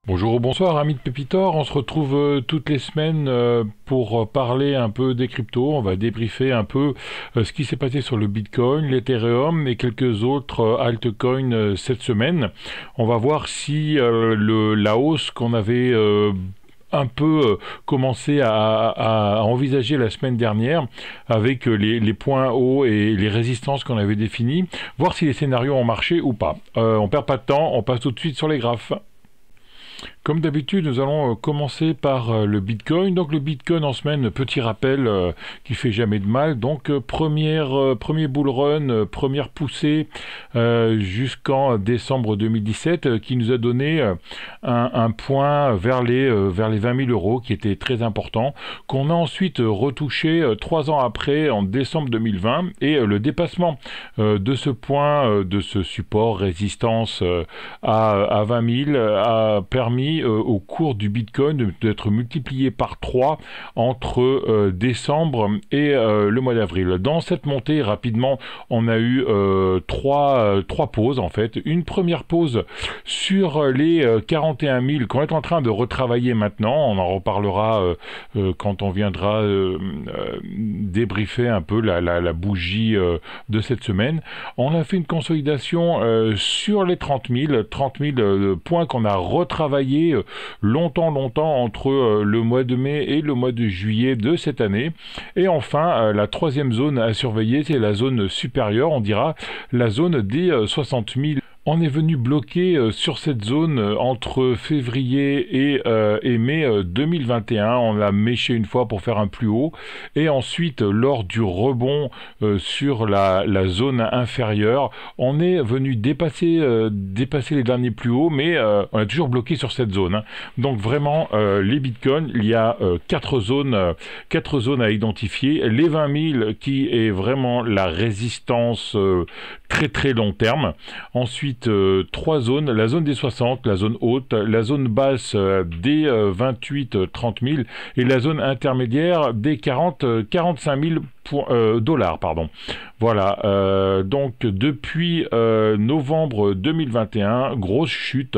Bonjour ou bonsoir, amis de Pépitor. On se retrouve toutes les semaines pour parler un peu des cryptos. On va débriefer un peu ce qui s'est passé sur le Bitcoin, l'Ethereum et quelques autres altcoins cette semaine. On va voir si la hausse qu'on avait un peu commencé à envisager la semaine dernière avec les points hauts et les résistances qu'on avait définies, voir si les scénarios ont marché ou pas. On perd pas de temps, on passe tout de suite sur les graphes. Comme d'habitude, nous allons commencer par le Bitcoin. Donc le Bitcoin en semaine, petit rappel qui fait jamais de mal. Donc premier bull run, première poussée jusqu'en décembre 2017 qui nous a donné un point vers les 20 000 euros qui était très important, qu'on a ensuite retouché 3 ans après en décembre 2020 et le dépassement de ce point, de ce support résistance à 20 000 a permis au cours du Bitcoin d'être multiplié par 3 entre décembre et le mois d'avril. Dans cette montée, rapidement, on a eu trois pauses en fait. Une première pause sur les 41 000 qu'on est en train de retravailler maintenant. On en reparlera quand on viendra débriefer un peu la bougie de cette semaine. On a fait une consolidation sur les 30 000 points qu'on a retravaillé longtemps entre le mois de mai et le mois de juillet de cette année. Et enfin, la troisième zone à surveiller, c'est la zone supérieure, on dira la zone des 60 000. On est venu bloquer sur cette zone entre février et mai 2021. On l'a méché une fois pour faire un plus haut. Et ensuite, lors du rebond sur la zone inférieure, on est venu dépasser les derniers plus hauts, mais on est toujours bloqué sur cette zone. Donc vraiment, les bitcoins, il y a quatre zones à identifier. Les 20 000 qui est vraiment la résistance très très long terme. Ensuite, trois zones, la zone des 60, la zone haute, la zone basse des 28-30 000 et la zone intermédiaire des 45 000 dollars, pardon. Voilà, donc depuis novembre 2021, grosse chute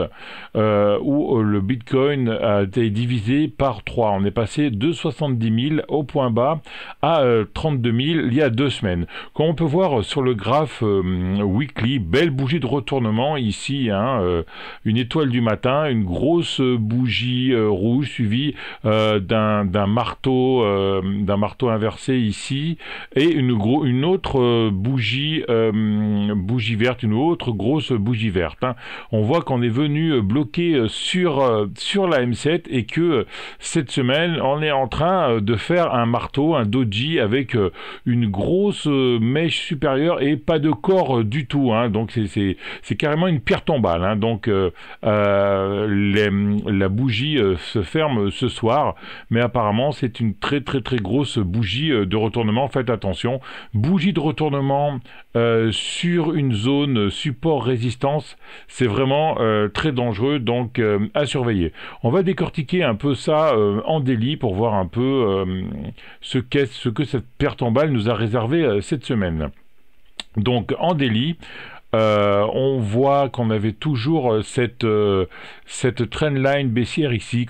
où le Bitcoin a été divisé par 3. On est passé de 70 000 au point bas à 32 000 il y a 2 semaines. Comme on peut voir sur le graphe weekly, belle bougie de retournement ici, une étoile du matin, une grosse bougie rouge suivie d'un marteau inversé ici et une autre bougie verte, une autre grosse bougie verte. On voit qu'on est venu bloquer sur la M7 et que cette semaine on est en train de faire un marteau, un doji avec une grosse mèche supérieure et pas de corps du tout. Donc c'est carrément une pierre tombale. Donc la bougie se ferme ce soir, mais apparemment c'est une très très très grosse bougie de retournement. Faites attention, bougie de retournement sur une zone support résistance, c'est vraiment très dangereux, donc à surveiller. On va décortiquer un peu ça en daily pour voir un peu ce que cette paire tombale nous a réservé cette semaine. Donc en daily, on voit qu'on avait toujours cette trendline baissière ici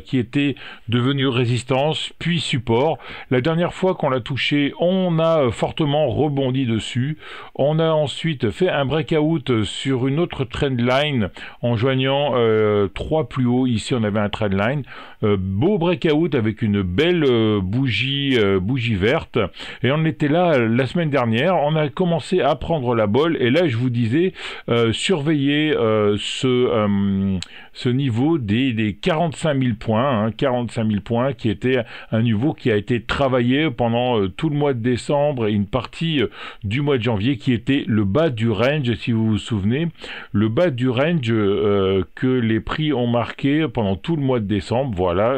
qui était devenue résistance puis support. La dernière fois qu'on l'a touché, on a fortement rebondi dessus. On a ensuite fait un breakout sur une autre trendline en joignant 3 plus hauts. Ici on avait un trendline, beau breakout avec une belle bougie verte, et on était là la semaine dernière. On a commencé à prendre la bolle et là je vous disais, surveillez ce niveau des 45 000 points, 45 000 points qui était un niveau qui a été travaillé pendant tout le mois de décembre et une partie du mois de janvier, qui était le bas du range, si vous vous souvenez, le bas du range que les prix ont marqué pendant tout le mois de décembre. Voilà,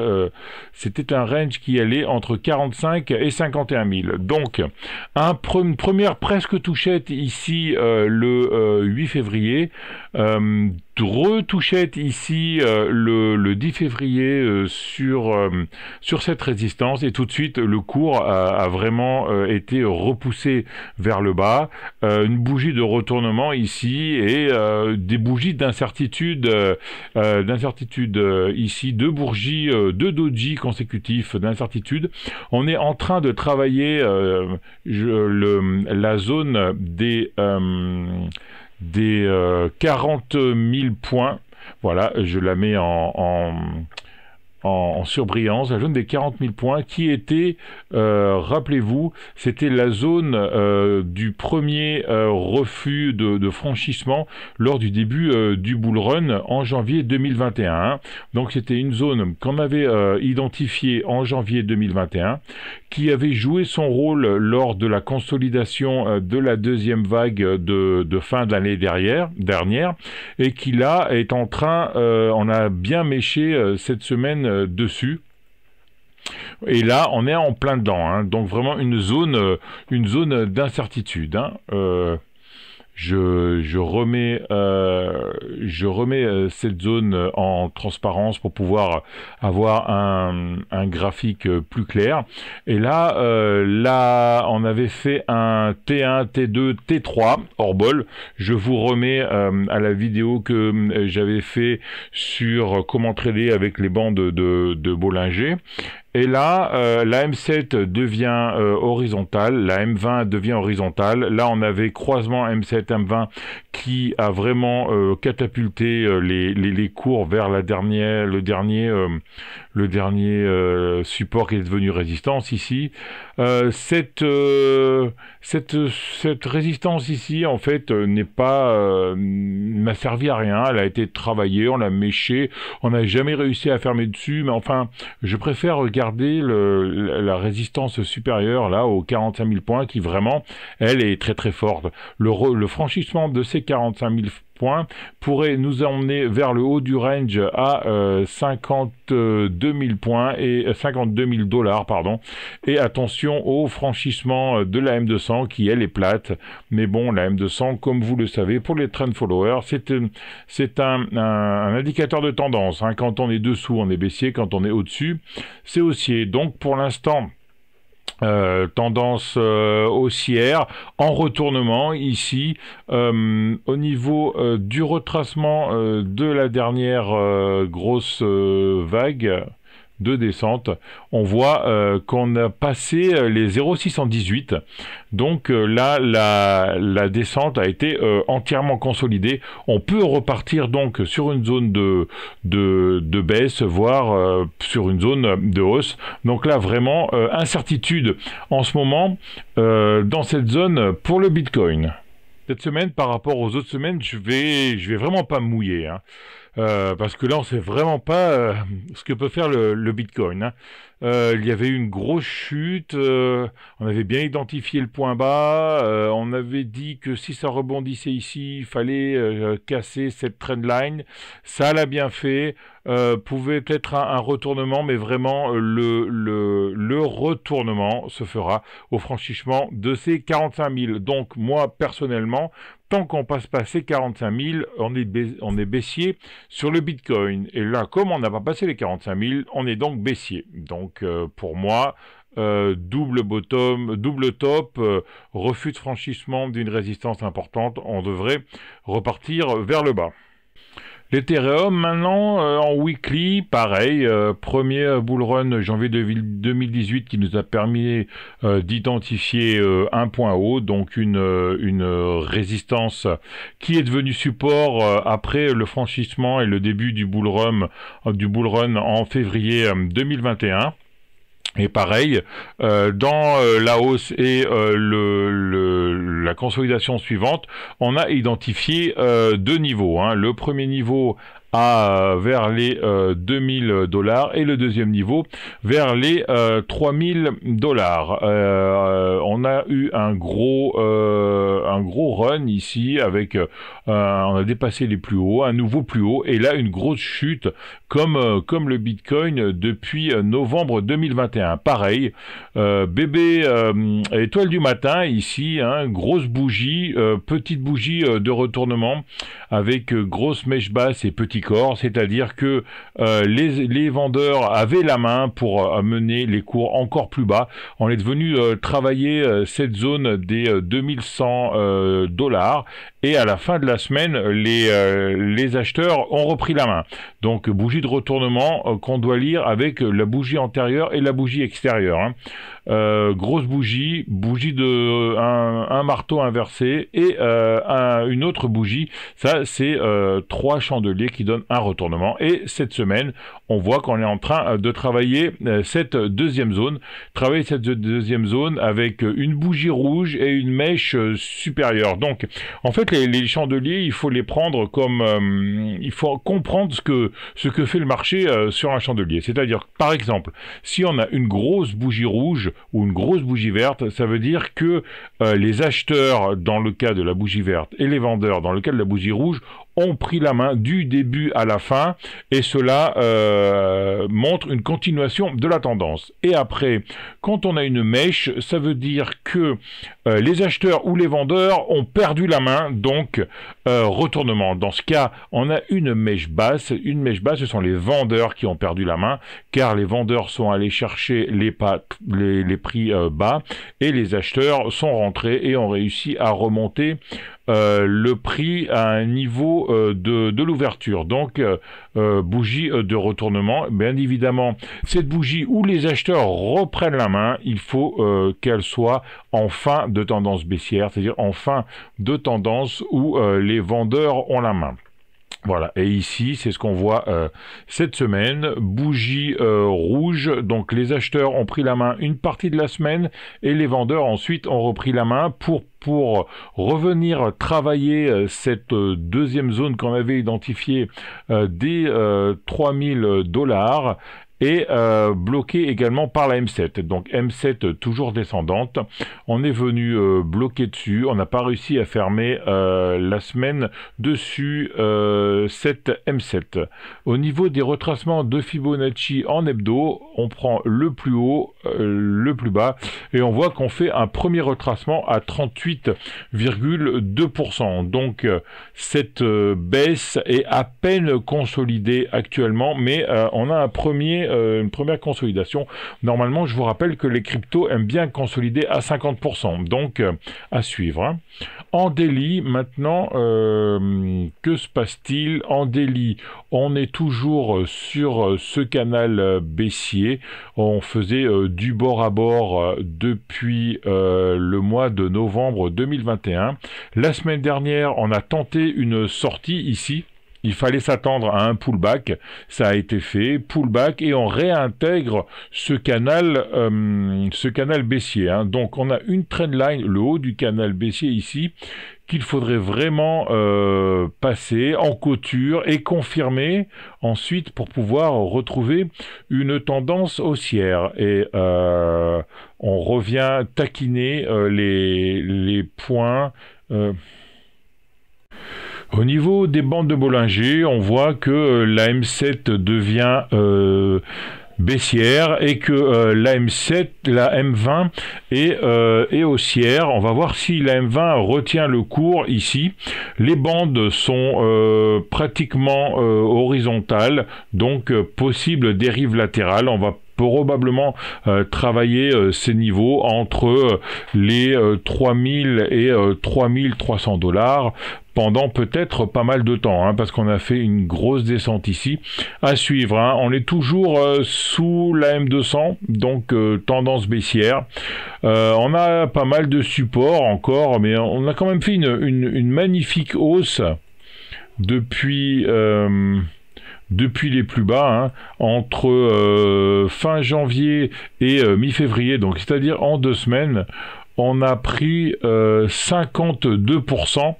c'était un range qui allait entre 45 et 51 000. Donc, une première presque touchette ici le 8 février, retouchette ici le 10 février sur cette résistance, et tout de suite le cours a vraiment été repoussé vers le bas. Une bougie de retournement ici et des bougies d'incertitude ici, deux bougies, deux doji consécutifs d'incertitude. On est en train de travailler la zone des 40 000 points. Voilà, je la mets en surbrillance, la zone des 40 000 points qui était, rappelez-vous, c'était la zone du premier refus de franchissement lors du début du bull run en janvier 2021. Donc c'était une zone qu'on avait identifiée en janvier 2021, qui avait joué son rôle lors de la consolidation de la deuxième vague de fin d'année dernière, et qui là est en train, on a bien méché cette semaine dessus. Et là, on est en plein dedans, hein. Donc vraiment une zone d'incertitude, hein. Je remets cette zone en transparence pour pouvoir avoir un graphique plus clair. Et là, on avait fait un T1, T2, T3 hors bol. Je vous remets à la vidéo que j'avais fait sur comment trader avec les bandes de Bollinger. Et là, la M7 devient horizontale, la M20 devient horizontale. Là, on avait croisement M7, M20 qui a vraiment catapulté les cours vers le dernier support qui est devenu résistance ici. Cette résistance ici, en fait, m'a servi à rien. Elle a été travaillée, on l'a méchée, on n'a jamais réussi à fermer dessus, mais enfin, je préfère regarder la résistance supérieure là aux 45 000 points qui vraiment, elle est très très forte. Le franchissement de ces 45 000 points pourrait nous emmener vers le haut du range à 52 000 points et 52 000 $, pardon. Et attention au franchissement de la M200 qui elle est plate. Mais bon, la M200, comme vous le savez, pour les trend followers, c'est un indicateur de tendance, hein. Quand on est dessous, on est baissier. Quand on est au-dessus, c'est haussier. Donc pour l'instant, tendance haussière en retournement ici au niveau du retracement de la dernière grosse vague de descente, on voit qu'on a passé les 0,618. Donc là, la descente a été entièrement consolidée. On peut repartir donc sur une zone de baisse, voire sur une zone de hausse. Donc là, vraiment, incertitude en ce moment dans cette zone pour le Bitcoin. Cette semaine, par rapport aux autres semaines, je vais vraiment pas me mouiller, hein. Parce que là, on sait vraiment pas ce que peut faire le Bitcoin, hein. Il y avait une grosse chute, on avait bien identifié le point bas, on avait dit que si ça rebondissait ici, il fallait casser cette trendline. Ça l'a bien fait. Pouvait être un retournement, mais vraiment le retournement se fera au franchissement de ces 45 000. Donc moi personnellement, tant qu'on passe pas ces 45 000, on est baissier sur le Bitcoin. Et là, comme on n'a pas passé les 45 000, on est donc baissier. Donc pour moi, double bottom, double top, refus de franchissement d'une résistance importante, on devrait repartir vers le bas. L'Ethereum maintenant en weekly, pareil, premier bull run janvier 2018 qui nous a permis d'identifier un point haut, donc une résistance qui est devenue support après le franchissement et le début du bull run en février 2021. Et pareil, dans la hausse et la consolidation suivante, on a identifié deux niveaux, hein. Le premier niveau vers les 2000 $ et le deuxième niveau vers les 3000 $. On a eu un gros run ici avec on a dépassé les plus hauts, un nouveau plus haut et là une grosse chute comme le Bitcoin depuis novembre 2021. Pareil, bébé étoile du matin ici, hein, grosse bougie, petite bougie de retournement avec grosse mèche basse et petit corps, c'est-à-dire que les vendeurs avaient la main pour amener les cours encore plus bas. On est devenu travailler cette zone des 2100 $ et à la fin de la semaine, les acheteurs ont repris la main. Donc bougie de retournement qu'on doit lire avec la bougie antérieure et la bougie extérieure. Hein. Grosse bougie de un marteau inversé et une autre bougie. Ça, c'est 3 chandeliers qui donnent un retournement. Et cette semaine, on voit qu'on est en train de travailler cette deuxième zone. Travailler cette deuxième zone avec une bougie rouge et une mèche supérieure. Donc, en fait, les chandeliers, il faut les prendre comme... il faut comprendre ce que fait le marché sur un chandelier. C'est-à-dire, par exemple, si on a une grosse bougie rouge ou une grosse bougie verte, ça veut dire que les acheteurs, dans le cas de la bougie verte, et les vendeurs, dans le cas de la bougie rouge, ont pris la main du début à la fin et cela montre une continuation de la tendance. Et après, quand on a une mèche, ça veut dire que les acheteurs ou les vendeurs ont perdu la main, donc retournement. Dans ce cas, on a une mèche basse. Une mèche basse, ce sont les vendeurs qui ont perdu la main, car les vendeurs sont allés chercher les prix bas et les acheteurs sont rentrés et ont réussi à remonter le prix à un niveau de l'ouverture. Donc bougie de retournement. Bien évidemment, cette bougie où les acheteurs reprennent la main, il faut qu'elle soit en fin de tendance baissière, c'est-à-dire en fin de tendance où les vendeurs ont la main. Voilà, et ici, c'est ce qu'on voit cette semaine, bougie rouge, donc les acheteurs ont pris la main une partie de la semaine, et les vendeurs ensuite ont repris la main pour revenir travailler cette deuxième zone qu'on avait identifiée des 3000 $, et bloqué également par la M7. Donc M7 toujours descendante. On est venu bloquer dessus. On n'a pas réussi à fermer la semaine dessus cette M7. Au niveau des retracements de Fibonacci en hebdo, on prend le plus haut, le plus bas, et on voit qu'on fait un premier retracement à 38,2%. Donc cette baisse est à peine consolidée actuellement, mais on a une première consolidation. Normalement, je vous rappelle que les cryptos aiment bien consolider à 50%, donc à suivre. Hein. En daily, maintenant, que se passe-t-il? En daily, on est toujours sur ce canal baissier. On faisait du bord à bord depuis le mois de novembre 2021. La semaine dernière, on a tenté une sortie ici. Il fallait s'attendre à un pullback, ça a été fait, pullback, et on réintègre ce canal baissier. Hein. Donc on a une trendline, le haut du canal baissier ici, qu'il faudrait vraiment passer en couture et confirmer ensuite pour pouvoir retrouver une tendance haussière. Et on revient taquiner les points... Au niveau des bandes de Bollinger, on voit que la M7 devient baissière et que la M20 est haussière. On va voir si la M20 retient le cours ici. Les bandes sont pratiquement horizontales, donc possible dérive latérale. On va probablement travailler ces niveaux entre les 3000 et 3300 $ pendant peut-être pas mal de temps, hein, parce qu'on a fait une grosse descente ici. À suivre, hein, on est toujours sous la M200, donc tendance baissière. On a pas mal de supports encore, mais on a quand même fait une magnifique hausse depuis les plus bas, hein, entre fin janvier et mi-février, donc c'est-à-dire en 2 semaines, on a pris 52%.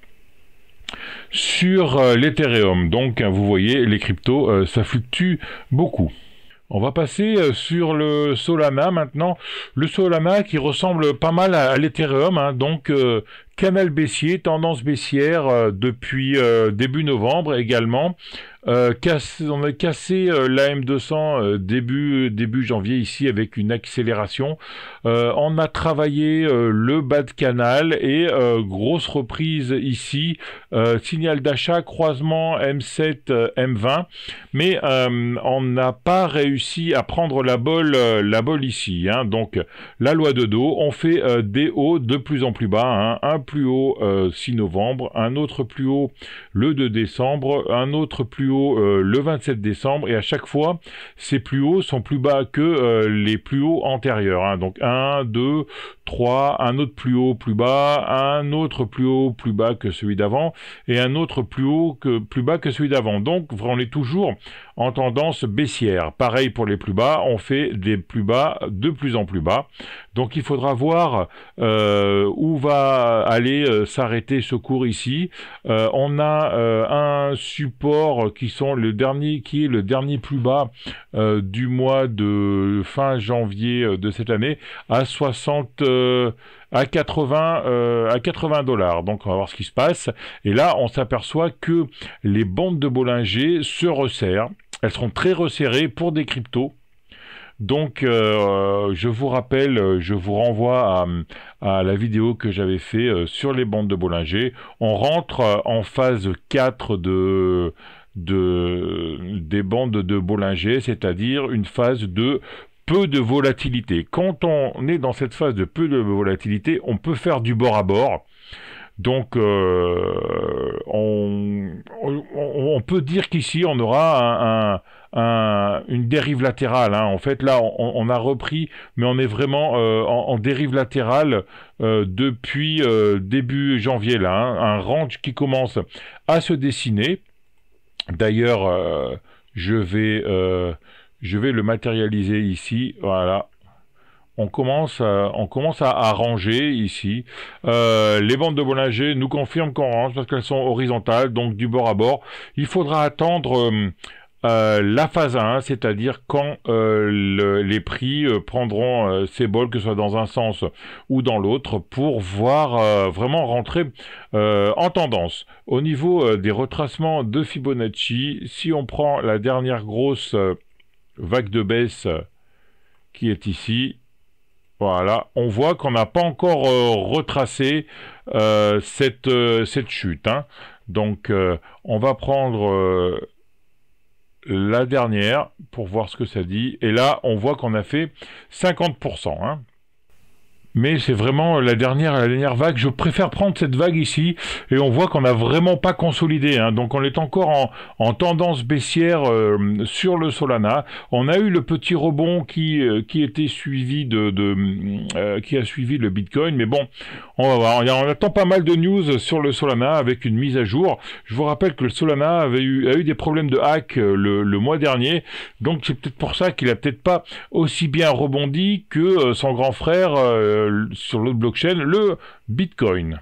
sur l'Ethereum. Donc vous voyez, les cryptos, ça fluctue beaucoup. On va passer sur le Solana maintenant. Le Solana qui ressemble pas mal à l'Ethereum, hein, donc canal baissier, tendance baissière depuis début novembre également. On a cassé la M200 début janvier ici avec une accélération. On a travaillé le bas de canal et grosse reprise ici. Signal d'achat, croisement M7, M20. Mais on n'a pas réussi à prendre la bolle ici. Hein. Donc la loi de dos, on fait des hauts de plus en plus bas. Hein. Un plus haut 6 novembre, un autre plus haut le 2 décembre, un autre plus haut le 27 décembre, et à chaque fois ces plus hauts sont plus bas que les plus hauts antérieurs, hein. Donc 1, 2, 3, un autre plus haut plus bas, un autre plus haut plus bas que celui d'avant, et un autre plus bas que celui d'avant. Donc on est toujours en tendance baissière. Pareil pour les plus bas, on fait des plus bas de plus en plus bas. Donc il faudra voir où va aller s'arrêter ce cours ici. On a un support qui est le dernier plus bas du mois de fin janvier de cette année à 80 dollars. Donc on va voir ce qui se passe. Et là, on s'aperçoit que les bandes de Bollinger se resserrent. Elles seront très resserrées pour des cryptos. Donc, je vous rappelle, je vous renvoie à la vidéo que j'avais fait sur les bandes de Bollinger. On rentre en phase 4 des bandes de Bollinger, c'est-à-dire une phase de peu de volatilité. Quand on est dans cette phase de peu de volatilité, on peut faire du bord à bord. Donc, on peut dire qu'ici, on aura une dérive latérale. Hein. En fait, là, on a repris, mais on est vraiment en dérive latérale depuis début janvier. Là, hein. Un range qui commence à se dessiner. D'ailleurs, je vais le matérialiser ici. Voilà. On commence à ranger ici. Les bandes de Bollinger nous confirment qu'on range parce qu'elles sont horizontales, donc du bord à bord. Il faudra attendre la phase 1, c'est-à-dire quand les prix prendront ces bols, que ce soit dans un sens ou dans l'autre, pour voir vraiment rentrer en tendance. Au niveau des retracements de Fibonacci, si on prend la dernière grosse vague de baisse qui est ici, voilà, on voit qu'on n'a pas encore retracé cette chute. Hein. Donc, on va prendre la dernière pour voir ce que ça dit. Et là, on voit qu'on a fait 50%. Hein. Mais c'est vraiment la dernière vague. Je préfère prendre cette vague ici, et on voit qu'on n'a vraiment pas consolidé. Hein. Donc on est encore en tendance baissière sur le Solana. On a eu le petit rebond qui était suivi qui a suivi le Bitcoin. Mais bon, on va voir. On attend pas mal de news sur le Solana avec une mise à jour. Je vous rappelle que le Solana a eu des problèmes de hack le mois dernier. Donc c'est peut-être pour ça qu'il a peut-être pas aussi bien rebondi que son grand frère sur l'autre blockchain, le Bitcoin.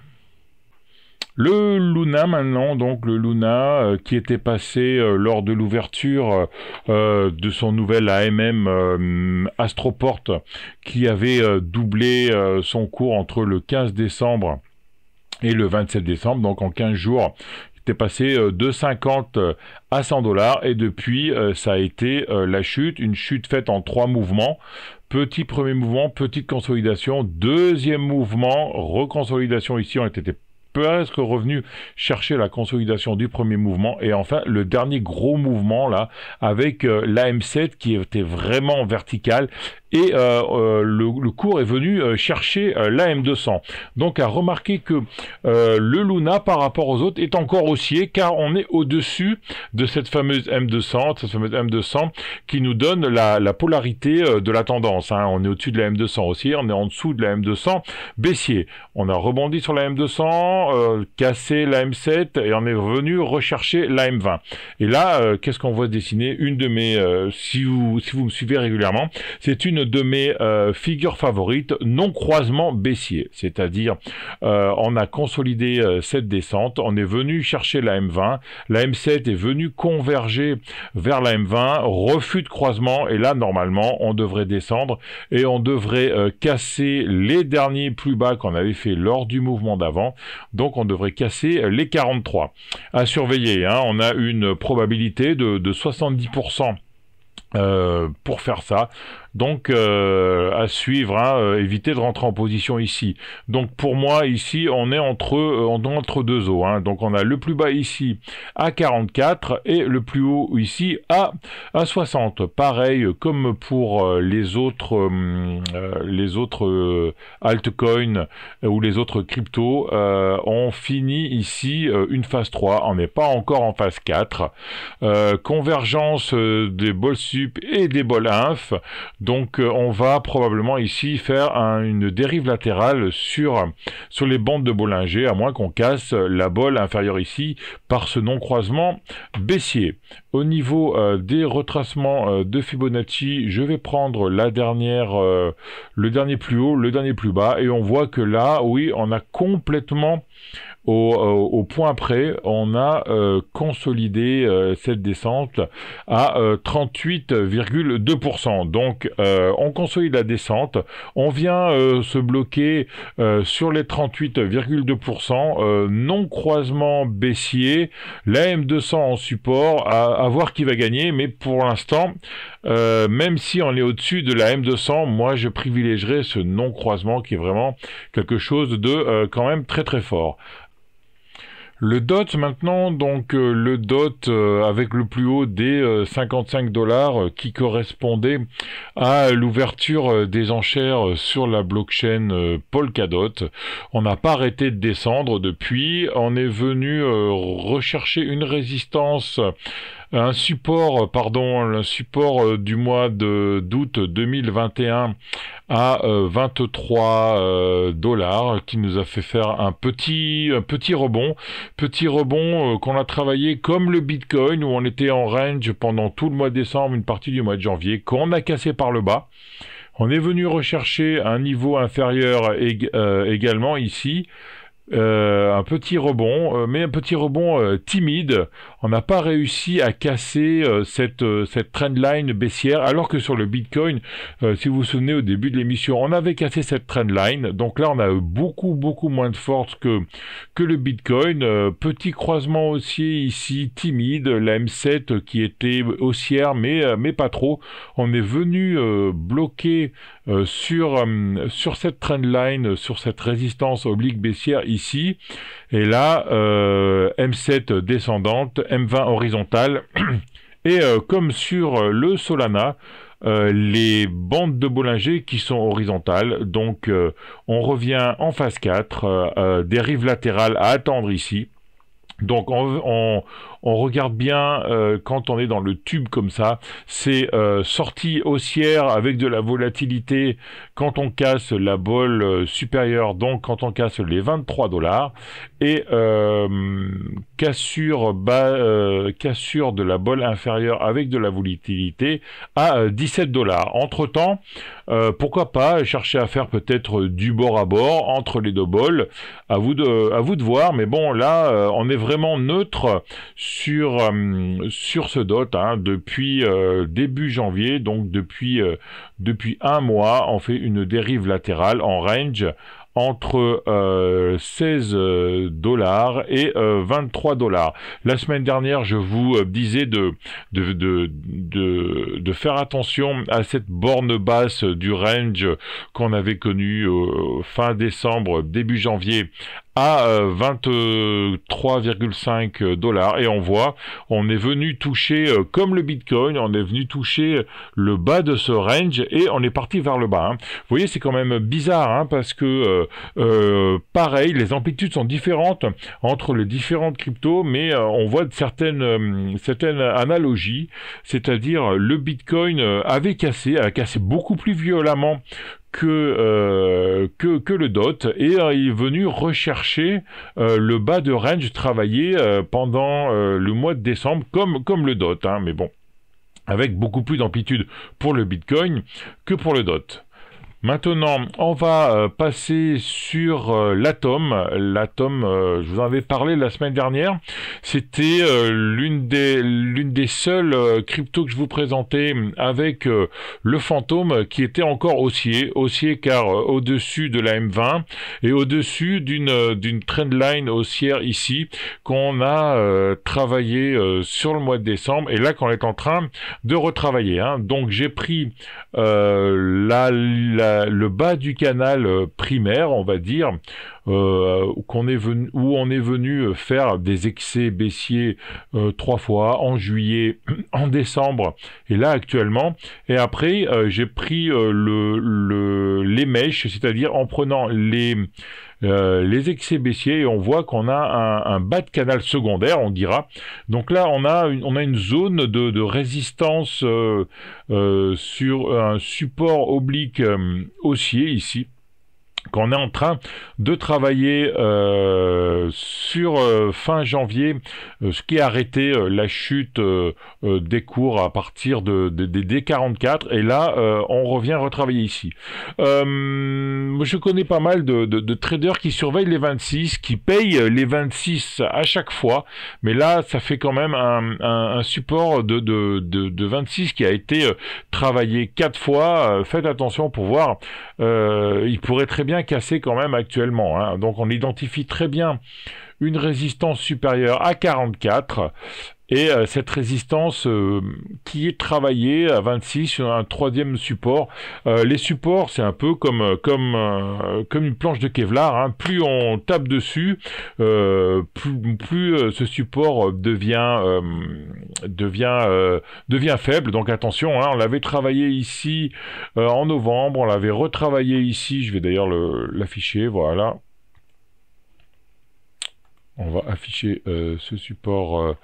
Le Luna maintenant, donc le Luna qui était passé lors de l'ouverture de son nouvel AMM Astroport, qui avait doublé son cours entre le 15 décembre et le 27 décembre, donc en 15 jours. Était passé de 50 à 100 dollars, et depuis ça a été la chute, une chute faite en 3 mouvements. Petit premier mouvement, petite consolidation, deuxième mouvement, reconsolidation ici, on était presque revenu chercher la consolidation du premier mouvement, et enfin le dernier gros mouvement là avec l'AM7 qui était vraiment vertical, et le cours est venu chercher l'AM200. Donc à remarquer que le Luna par rapport aux autres est encore haussier, car on est au-dessus de cette fameuse M200, qui nous donne la polarité de la tendance. Hein. On est au-dessus de la M200 haussier, on est en dessous de la M200 baissier. On a rebondi sur la M200, cassé la M7, et on est revenu rechercher la M20. Et là, qu'est-ce qu'on voit se dessiner? Une de mes, si vous me suivez régulièrement, c'est une une de mes figures favorites, non-croisement baissier. C'est-à-dire, on a consolidé cette descente, on est venu chercher la M20, la M7 est venue converger vers la M20, refus de croisement, et là, normalement, on devrait descendre et on devrait casser les derniers plus bas qu'on avait fait lors du mouvement d'avant. Donc, on devrait casser les 43. À surveiller, hein, on a une probabilité de 70% pour faire ça. Donc à suivre, hein, éviter de rentrer en position ici. Donc pour moi ici on est entre deux eaux, hein. Donc on a le plus bas ici à 44 et le plus haut ici à 60. Pareil comme pour les autres altcoins ou les autres cryptos, on finit ici une phase 3, on n'est pas encore en phase 4. Convergence des bols sup et des bols inf. Donc on va probablement ici faire une dérive latérale sur les bandes de Bollinger, à moins qu'on casse la bolle inférieure ici par ce non-croisement baissier. Au niveau des retracements de Fibonacci, je vais prendre le dernier plus haut, le dernier plus bas, et on voit que là, oui, on a complètement au point près, on a consolidé cette descente à 38,2%. Donc on consolide la descente, on vient se bloquer sur les 38,2%, non croisement baissier, la M200 en support, à voir qui va gagner, mais pour l'instant, même si on est au-dessus de la M200, moi je privilégierais ce non croisement qui est vraiment quelque chose de quand même très très fort. Le DOT maintenant, donc le DOT avec le plus haut des 55 $ qui correspondait à l'ouverture des enchères sur la blockchain Polkadot. On n'a pas arrêté de descendre depuis, on est venu rechercher une résistance, un support du mois d'août 2021 à 23 $ qui nous a fait faire un petit rebond qu'on a travaillé comme le Bitcoin, où on était en range pendant tout le mois de décembre, une partie du mois de janvier, qu'on a cassé par le bas. On est venu rechercher un niveau inférieur également ici. Un petit rebond, mais un petit rebond timide. On n'a pas réussi à casser cette trendline baissière, alors que sur le Bitcoin, si vous vous souvenez au début de l'émission, on avait cassé cette trendline. Donc là, on a beaucoup moins de force que le Bitcoin. Petit croisement haussier ici, timide. La M7 qui était haussière, mais pas trop. On est venu bloquer sur cette trendline, sur cette résistance oblique baissière ici, et là M7 descendante, M20 horizontale, et comme sur le Solana, les bandes de Bollinger qui sont horizontales. Donc on revient en phase 4, dérive latérale à attendre ici. Donc on regarde bien quand on est dans le tube comme ça, c'est sortie haussière avec de la volatilité quand on casse la bolle supérieure, donc quand on casse les 23 $, et cassure de la bolle inférieure avec de la volatilité à 17 $. Entre-temps, pourquoi pas chercher à faire peut-être du bord à bord entre les deux bols, à vous de voir, mais bon là on est vraiment neutre sur ce DOT, hein, depuis début janvier, donc depuis un mois, on fait une dérive latérale en range entre 16 $ et 23 $. La semaine dernière, je vous disais de faire attention à cette borne basse du range qu'on avait connue fin décembre, début janvier, à 23,5 $, et on voit, on est venu toucher, comme le Bitcoin, on est venu toucher le bas de ce range et on est parti vers le bas, hein. Vous voyez, c'est quand même bizarre, hein, parce que pareil, les amplitudes sont différentes entre les différentes cryptos, mais on voit certaines analogies, c'est-à-dire le Bitcoin a cassé beaucoup plus violemment que le DOT, et il est venu rechercher le bas de range travaillé pendant le mois de décembre, comme le DOT, hein, mais bon. avec beaucoup plus d'amplitude pour le Bitcoin que pour le DOT. Maintenant, on va passer sur l'Atom. L'Atom, je vous en avais parlé la semaine dernière. C'était l'une des seules cryptos que je vous présentais avec le fantôme qui était encore haussier car au-dessus de la M20 et au-dessus d'une trendline haussière ici qu'on a travaillé sur le mois de décembre et là qu'on est en train de retravailler. Hein. Donc j'ai pris le bas du canal primaire, on va dire, où on est venu faire des excès baissiers 3 fois, en juillet, en décembre, et là actuellement. Et après, j'ai pris les mèches, c'est-à-dire en prenant les excès baissiers et on voit qu'on a un bas de canal secondaire, on dira. Donc là, on a une zone de résistance sur un support oblique haussier ici qu'on est en train de travailler sur fin janvier, ce qui a arrêté la chute des cours à partir des 44 et là on revient retravailler ici. Je connais pas mal de traders qui surveillent les 26, qui payent les 26 à chaque fois, mais là ça fait quand même un support de 26 qui a été travaillé 4 fois. Faites attention pour voir, il pourrait très bien casser quand même actuellement. Hein. Donc on identifie très bien une résistance supérieure à 44 et cette résistance qui est travaillée à 26 sur un troisième support. Les supports, c'est un peu comme une planche de Kevlar. Hein. Plus on tape dessus, plus ce support devient faible. Donc attention, hein, on l'avait travaillé ici en novembre, on l'avait retravaillé ici. Je vais d'ailleurs l'afficher, voilà. On va afficher ce support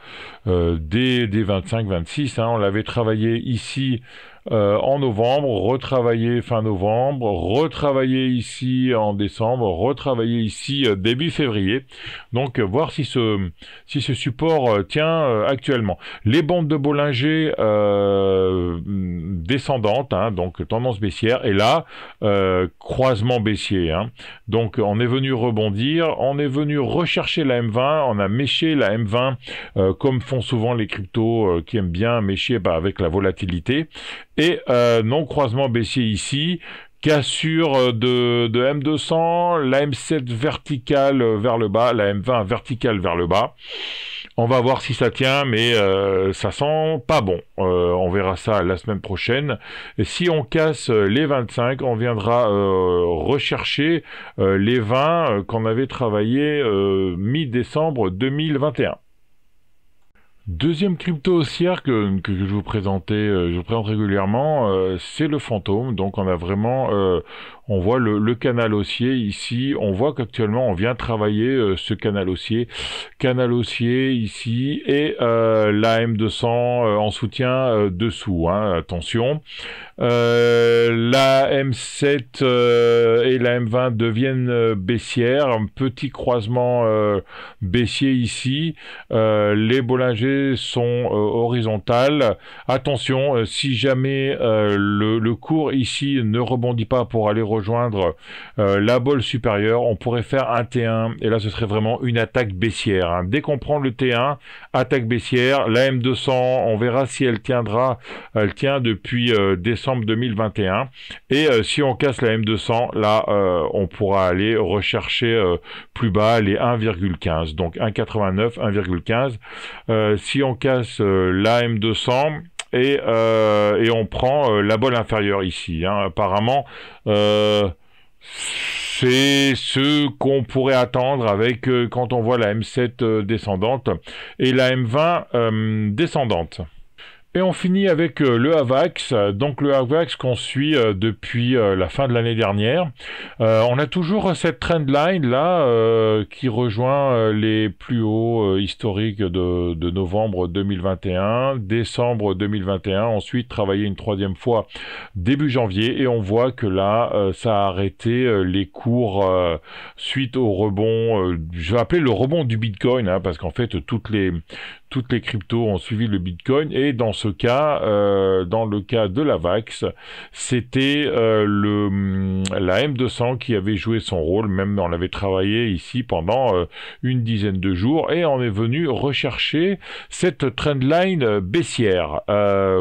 des 25-26. Hein. On l'avait travaillé ici en novembre, retravaillé fin novembre, retravaillé ici en décembre, retravaillé ici début février. Donc voir si ce support tient actuellement. Les bandes de Bollinger descendantes, hein, donc tendance baissière, et là croisement baissier. Hein. Donc on est venu rebondir, on est venu rechercher la M20, on a méché la M20 comme font souvent les cryptos qui aiment bien mécher avec la volatilité. Et non croisement baissier ici, cassure de M200, la M7 verticale vers le bas, la M20 verticale vers le bas. On va voir si ça tient, mais ça sent pas bon. On verra ça la semaine prochaine. Et si on casse les 25, on viendra rechercher les 20 qu'on avait travaillé mi-décembre 2021. Deuxième crypto haussière que je vous présente régulièrement, c'est le fantôme. Donc on a vraiment, on voit le canal haussier ici. On voit qu'actuellement on vient travailler ce canal haussier ici et la M200 en soutien dessous. Hein, attention. La M7 et la M20 deviennent baissières. Un petit croisement baissier ici. Les Bollinger sont horizontales. Attention, si jamais le cours ici ne rebondit pas pour aller rejoindre la bolle supérieure, on pourrait faire un T1 et là ce serait vraiment une attaque baissière. Hein. Dès qu'on prend le T1, attaque baissière, la M200, on verra si elle tiendra. Elle tient depuis décembre 2021 et si on casse la M200, là on pourra aller rechercher plus bas les 1,15, donc 1,89, 1,15. Si on casse la M200 et on prend la bolle inférieure ici, hein, apparemment c'est ce qu'on pourrait attendre avec quand on voit la M7 descendante et la M20 descendante. Et on finit avec le AVAX, donc le AVAX qu'on suit depuis la fin de l'année dernière. On a toujours cette trendline là qui rejoint les plus hauts historiques de novembre 2021, décembre 2021, ensuite travailler une troisième fois début janvier et on voit que là ça a arrêté les cours suite au rebond, je vais appeler le rebond du Bitcoin hein, parce qu'en fait toutes toutes les cryptos ont suivi le Bitcoin, et dans ce cas, dans le cas de la VAX, c'était la M200 qui avait joué son rôle. Même on l'avait travaillé ici pendant une dizaine de jours, et on est venu rechercher cette trendline baissière.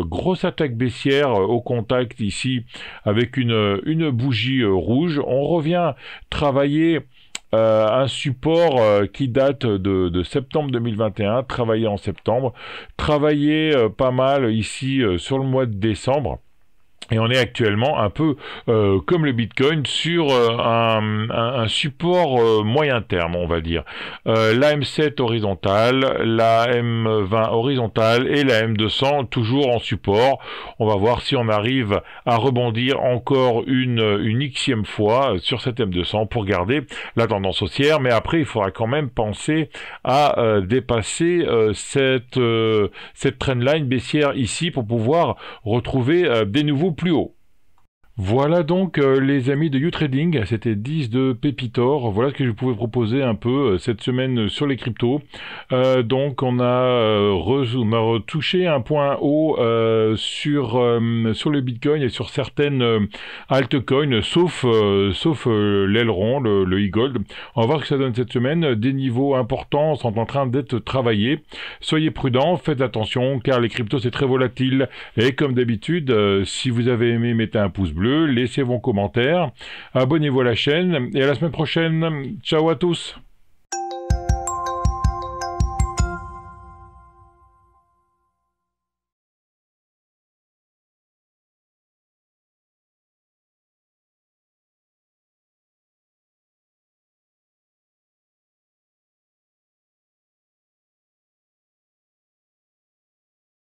Grosse attaque baissière au contact ici avec une bougie rouge. On revient travailler un support qui date de septembre 2021, travaillé en septembre, travaillé pas mal ici sur le mois de décembre. Et on est actuellement un peu comme le Bitcoin sur un support moyen terme, on va dire. La M7 horizontale, la M20 horizontale et la M200 toujours en support. On va voir si on arrive à rebondir encore une xème fois sur cette M200 pour garder la tendance haussière. Mais après, il faudra quand même penser à dépasser cette trendline baissière ici pour pouvoir retrouver des nouveaux plus haut. Voilà donc les amis de YouTrading, c'était 10 de Pépitor. Voilà ce que je pouvais proposer un peu cette semaine sur les cryptos. Donc on a retouché un point haut sur le Bitcoin et sur certaines altcoins, sauf l'aileron, le e-gold. On va voir ce que ça donne cette semaine. Des niveaux importants sont en train d'être travaillés. Soyez prudents, faites attention car les cryptos c'est très volatile. Et comme d'habitude, si vous avez aimé, mettez un pouce bleu. Laissez vos commentaires, abonnez-vous à la chaîne et à la semaine prochaine. Ciao à tous.